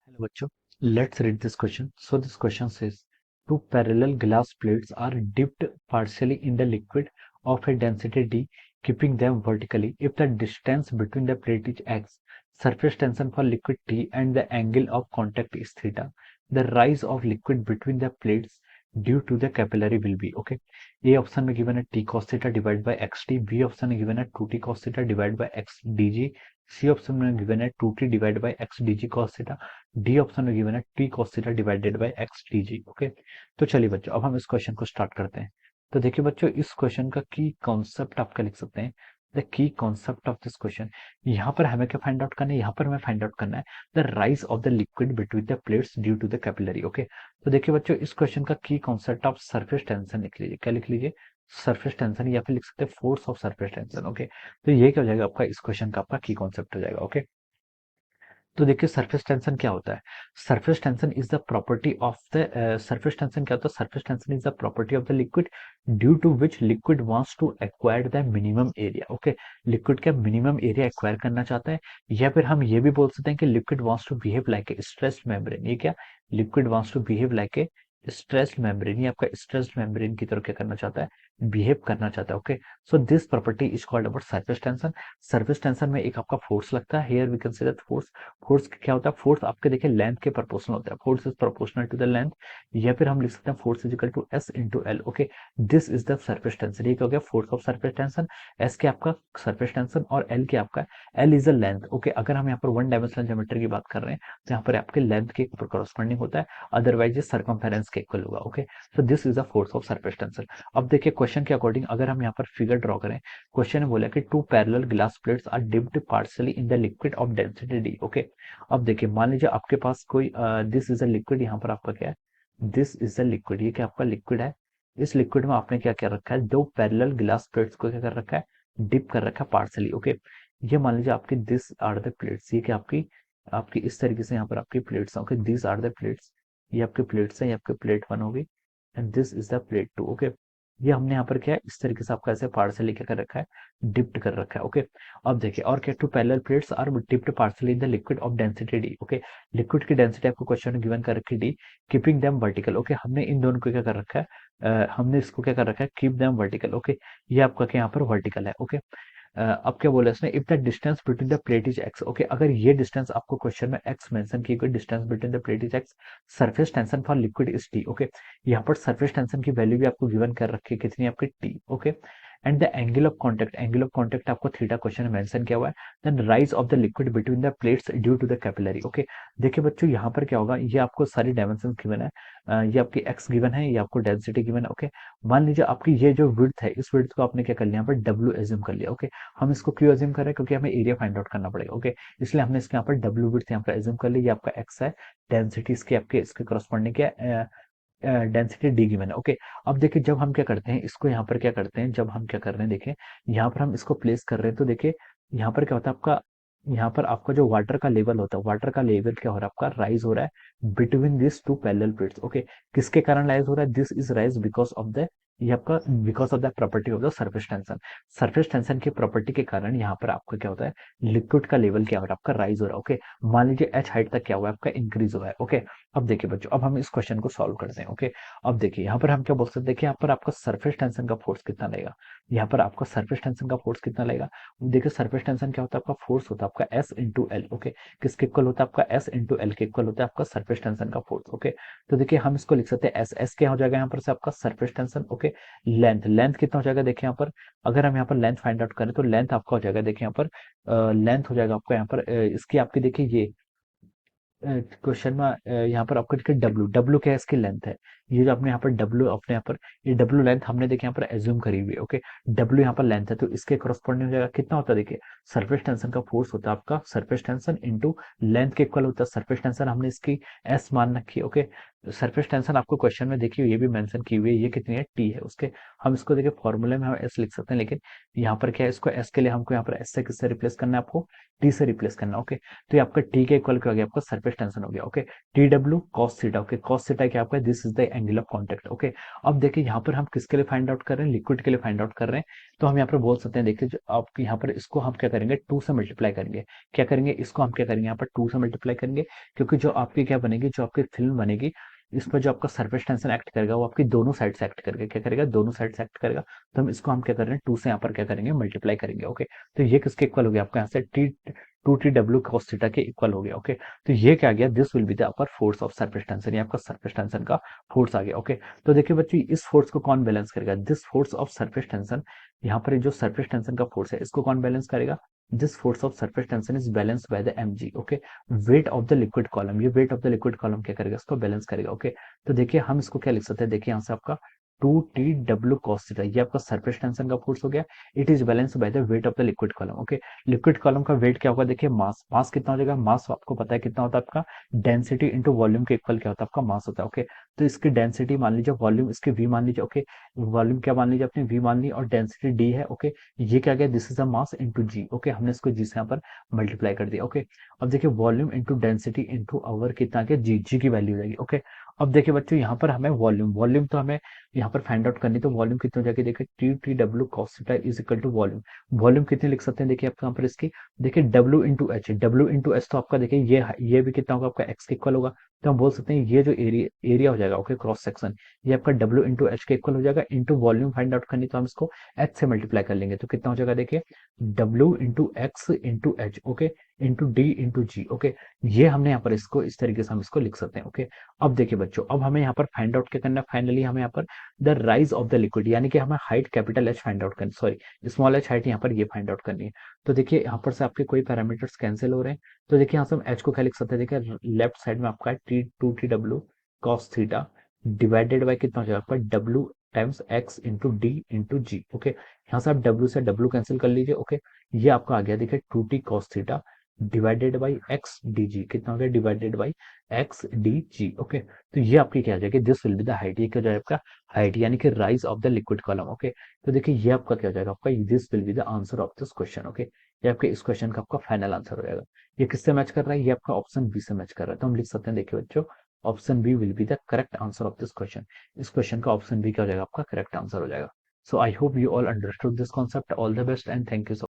Hello, bachcho. Let's read this question. So this question says, two parallel glass plates are dipped partially in the liquid of a density d, keeping them vertically. If the distance between the plate is x, surface tension for liquid T and the angle of contact is theta, the rise of liquid between the plates due to the capillary will be. Okay. A option में given है t cos theta divided by xt, B option में given है 2t cos theta divided by x dg, C option में given है 2t divided by x dg cos theta, D option में given है T cos theta divided bye x T G. Okay, तो चलिए बच्चों अब हम इस क्वेश्चन को स्टार्ट करते हैं। तो देखिए बच्चों, इस क्वेश्चन का की कॉन्सेप्ट आप क्या लिख सकते हैं, the key concept of this question. यहाँ पर हमें क्या फाइंड आउट करना है, यहाँ पर हमें फाइंड आउट करना है the rise of the liquid between the plates due to the capillary. Okay, तो देखिए बच्चों, इस क्वेश्चन का की कॉन्सेप्ट ऑफ सरफेस टेंशन लिख लीजिए। क्या लिख लीजिए? सरफेस टेंशन, या फिर लिख सकते हैं force of surface tension. Okay, तो ये क्या हो जाएगा आपका, इस क्वेश्चन का आपका की कॉन्सेप्ट हो जाएगा। ओके, तो देखिए सरफेस टेंशन क्या होता है। Surface tension is the property of the surface tension क्या होता है, surface tension is the property of the liquid due to which liquid wants to acquire the minimum area. Okay, liquid का minimum area acquire करना चाहता है, या फिर हम ये भी बोल सकते हैं कि liquid wants to behave like a stressed membrane. ये क्या, liquid wants to behave like a stressed membrane, ये आपका स्ट्रेस्ड मेम्ब्रेन की तरह क्या करना चाहता है, बिहेव करना चाहता है। Okay, so this property is called about surface tension. Surface tension में एक आपका फोर्स लगता है, here we can say that force. Force क्या होता है, फोर्स आपके देखिए लेंथ के प्रोपोर्शनल होता है, force is proportional to the length, या फिर हम लिख सकते हैं force is equal to S into L. Okay, this is the surface tension. ये क्या हो गया, force of surface tension. S के आपका सरफेस टेंशन और एल के आपका, L is a length. Okay, अगर हम यहाँ पर वन डायमेंशनल ज्योमेट्री की बात कर रहे हैं तो यहाँ पर आपके लेंथ के ऊपर करस्पॉन्डिंग होता है, अदरवाइज ये सर्कमफेरेंस के इक्वल होगा। Okay, so this is the force of surface tension. अब देखिए क्वेश्चन के अकॉर्डिंग अगर हम यहाँ पर फिगर ड्रॉ करें, क्वेश्चन ने बोला कि two parallel glass plates are dipped partially in the liquid of density D. Okay, अब देखिए मान लीजिए आपके पास कोई दिस इज अ लिक्विड, यहाँ पर आपका क्या है, दिस इज अ लिक्विड, ये क्या आपका लिक्विड है। इस लिक्विड में आपने क्या क्या रखा है, दो पैरेलल ग्लास प्लेट्स को क्या कर रखा है, डिप कर रखा है पार्शियली। ओके, ये मान लीजिए आपकी दिस आर द प्लेट्स, ये क्या आपकी आपकी इस तरीके से यहाँ पर आपकी प्लेट्स हैं। Okay, this are the plates, ये आपके प्लेट्स हैं, ये आपकी प्लेट वन होगी and this is the plate two. Okay, ये हमने यहाँ पर क्या है, इस तरीके से आपका ऐसे पार्शियली क्या कर रखा है, डिप्ट कर रखा है। ओके, अब देखिए और क्या, two parallel plates are dipped partially in the liquid of density D. Okay, liquid की डेंसिटी आपको क्वेश्चन में गिवन कर रखी D, keeping them vertical. Okay, हमने इन दोनों को क्या कर रखा है, हमने इसको क्या कर रखा है, कीप देम वर्टिकल। ओके, ये आपका क्या यहाँ पर वर्टिकल है। ओके, अब क्या बोला इसने, if the distance between the plate is x. Okay, अगर ये डिस्टेंस आपको क्वेश्चन में एक्स मेंशन की गई, distance between the plate is x, surface tension for liquid is T. Okay, यहाँ पर सरफेस टेंशन की वैल्यू भी आपको गिवन कर रखी है, कितनी आपकी T. Okay, and the angle of contact आपको थीटा क्वेश्चन में मेंशन किया हुआ है। Then rise of the liquid between the plates due to the capillary. Okay, देखिए बच्चों यहाँ पर क्या होगा, ये आपको सारी डायमेंशन गिवन है, ये आपकी एक्स गिवन है, ये आपको डेंसिटी गिवन है। ओके, मान लीजिए आपकी ये जो विड्थ है, इस विड्थ को आपने क्या कर लिया, यहाँ पर डब्ल्यू एज्यूम कर लिया। ओके, हम इसको क्यों एज्यूम कर रहे हैं, क्योंकि हमें एरिया फाइंड आउट करना पड़ेगा। ओके, इसलिए हमने इसके यहाँ पर डब्ल्यू विड्थ यहाँ पर एज्यूम कर ली, ये आपका एक्स है, डेंसिटी इसकी आपके इसके करस्पॉन्डिंग क्या डेंसिटी डी गिवन है। ओके, अब देखिए जब हम क्या करते हैं, इसको यहाँ पर क्या करते हैं, जब हम क्या कर रहे हैं, देखिए यहाँ पर हम इसको प्लेस कर रहे हैं, तो देखिए यहाँ पर क्या होता है आपका, यहाँ पर आपका जो वाटर का लेवल होता है, वाटर का लेवल क्या हो रहा है आपका, राइज हो रहा है between this two parallel plates. Okay, किसके कारण राइज हो रहा है, this is rise because of the, ये आपका because of the property of the surface tension. Surface tension की प्रॉपर्टी के कारण यहाँ पर आपका क्या होता है, लिक्विड का लेवल क्या हो रहा है आपका, राइज हो रहा है। ओके, मान लीजिए एच हाइट तक क्या हुआ है आपका, इंक्रीज हुआ है। ओके, अब देखिए बच्चों, अब हम इस क्वेश्चन को सॉल्व करते हैं। ओके, अब देखिए यहाँ पर हम क्या बोल सकते हैं, देखिए यहाँ पर आपका सरफेस टेंशन का फोर्स कितना लगेगा, यहाँ पर आपका सरफेस टेंशन का फोर्स कितना लगेगा। देखिए सरफेस टेंशन क्या होता है आपका, फोर्स होता है आपका एस इंटू एल। ओके, किसके इक्वल होता है आपका, एस इंटू एल के इक्वल होता है आपका सरफेस टेंशन का फोर्स। ओके, तो देखिए हम इसको लिख सकते हैं एस, एस क्या हो जाएगा यहाँ पर से आपका surface tension. Okay, length, length कितना हो जाएगा, देखिए यहाँ पर अगर हम यहाँ पर लेंथ फाइंड आउट करें तो लेंथ आपका हो जाएगा, देखिए यहाँ पर लेंथ हो जाएगा आपका यहाँ पर इसकी आपकी देखिए ये क्वेश्चन में यहाँ पर आपका देखिए डब्ल्यू, डब्ल्यू क्या है, इसकी लेंथ है। ये जो आपने यहाँ पर डब्ल्यू अपने यहाँ पर, ये डब्ल्यू लेंथ हमने देखिए यहाँ पर एज्यूम करी हुई है। ओके, डब्ल्यू यहाँ पर लेंथ है, तो इसके करस्पॉन्डिंग हो जाएगा कितना होता है, देखिए सरफेस टेंशन का फोर्स होता है आपका सरफेस टेंशन इंटू लेंथ के इक्वल होता है। सरफेस टेंशन हमने इसकी एस मान रखी है। ओके, सरफेस टेंशन आपको क्वेश्चन में देखिए ये भी मेंशन की हुई है, ये कितनी है, टी है। उसके हम इसको देखिए फॉर्मूले में हम एस लिख सकते हैं, लेकिन यहाँ पर क्या है, इसको एस के लिए हमको यहाँ पर एस से किससे रिप्लेस करना है, आपको टी से रिप्लेस करना है। ओके, तो ये आपका टी के इक्वल क्या हो गया, आपका सरफेस टेंशन हो गया। Okay, T W cos theta. Okay, cos theta क्या आपका, this is the angle of contact. Okay, अब देखिए यहाँ पर हम किसके लिए फाइंड आउट कर रहे हैं, लिक्विड के लिए फाइंड आउट कर रहे हैं। तो हम यहाँ पर बोल सकते हैं, देखिए जो आपके यहाँ पर इसको हम क्या करेंगे, 2 से मल्टीप्लाई करेंगे। क्या करेंगे, इसको हम क्या करेंगे, यहाँ पर 2 से मल्टीप्लाई करेंगे, क्योंकि जो आपकी क्या बनेगी, जो आपकी फिल्म बनेगी, इस पर जो आपका सरफेस टेंशन एक्ट करेगा वो आपकी दोनों साइड से एक्ट करेगा। क्या करेगा, दोनों साइड से एक्ट करेगा। तो हम इसको हम क्या कर रहे हैं, 2 से यहाँ पर क्या करेंगे, मल्टीप्लाई करेंगे। ओके, तो ये किसके इक्वल हो गया, आपका यहाँ से टी 2 TW cos थीटा के इक्वल हो गया। ओके, तो ये क्या आ गया, this will be the upper force of surface tension, ये आपका सरफेस टेंशन का फोर्स आ गया। ओके, तो देखिए बच्चों, इस फोर्स को कौन बैलेंस करेगा, this force of surface tension, यहाँ पर जो सरफेस टेंशन का फोर्स है इसको कौन बैलेंस करेगा, this force of surface tension is balance by the mg। Okay, weight of the liquid column, ये weight of the liquid column क्या करेगा, इसको बैलेंस करेगा। ओके, तो देखिए हम इसको क्या लिख सकते हैं, देखिए यहाँ से आपका 2 TW cos थीटा, ये आपका सरफेस टेंशन का फोर्स हो गया। It is balance by the wait of the liquid column. Okay, liquid column का वेट क्या होगा, देखिए मास, मास कितना हो जाएगा, मास आपको पता है कितना होता है आपका, डेंसिटी इंटू वॉल्यूम के इक्वल क्या होता है, आपका मास होता है। ओके, तो इसकी डेंसिटी मान लीजिए, वॉल्यूम इसकी v मान लीजिए। ओके, वॉल्यूम क्या मान लीजिए, अपने v मान ली, और डेंसिटी d है। ओके, ये क्या गया, this is a mass into G. Okay, हमने इसको जी से यहाँ पर मल्टीप्लाई कर दिया। ओके, अब देखिए volume into density into our कितना गया, जी, जी की वैल्यू हो जाएगी। ओके, अब देखिए बच्चों, यहाँ पर हमें वॉल्यूम, वॉल्यूम तो हमें यहाँ पर फाइंड आउट करनी, तो वॉल्यूम कितनी हो जाएगी, देखिए TW cos theta is equal to volume. Volume कितनी लिख सकते हैं, देखिए आपको यहाँ पर इसकी, देखिए W into H, W into H, तो आपका देखिए ये भी कितना होगा, आपका x के इक्वल होगा। तो हम बोल सकते हैं ये जो एरिया एरिया हो जाएगा, ओके, क्रॉस सेक्शन, ये आपका W इंटू एच के इक्वल हो जाएगा। इंटू वॉल्यूम फाइंड आउट करनी, तो हम इसको h से मल्टीप्लाई कर लेंगे, तो कितना हो जाएगा, देखिए W into X into H, okay, into D into G. Okay, ये हमने यहाँ पर इसको इस तरीके से हम इसको लिख सकते हैं। ओके, अब देखिए बच्चों, अब हमें यहाँ पर फाइंड आउट क्या करना है, फाइनली हमें यहाँ पर the rise of the liquid, यानी कि हमें height capital H find out करनी, सॉरी स्मॉल एच हाइट यहाँ पर ये फाइंड आउट करनी है। तो देखिए यहाँ पर से आपके कोई पैरामीटर्स कैंसिल हो रहे हैं, तो देखिए यहाँ से हम एच को क्या लिख सकते हैं, देखिए लेफ्ट साइड में आपका T2 TW cos theta divided by कितना हो जाएगा आपका W times x into D into G. Okay, यहाँ से आप W से W कैंसिल कर लीजिए। ओके, ये आपका आ गया, देखिए 2T cos theta divided by x D G, कितना हो गया, divided by x D G. Okay, तो ये आपकी क्या हो जाएगी, this will be the height, ये क्या हो जाएगा आपका हाइट, यानी कि rise of the liquid column. Okay, तो देखिए ये आपका क्या हो जाएगा, आपका this will be the answer of this question. Okay, ये आपके इस क्वेश्चन का आपका फाइनल आंसर हो जाएगा। ये किससे मैच कर रहा है, ये आपका ऑप्शन बी से मैच कर रहा है। तो हम लिख सकते हैं, देखिए बच्चों, option B will be the correct answer of this question. इस क्वेश्चन का ऑप्शन बी क्या हो जाएगा, आपका करेक्ट आंसर हो जाएगा। So I hope you all understood this concept. All the best and thank you.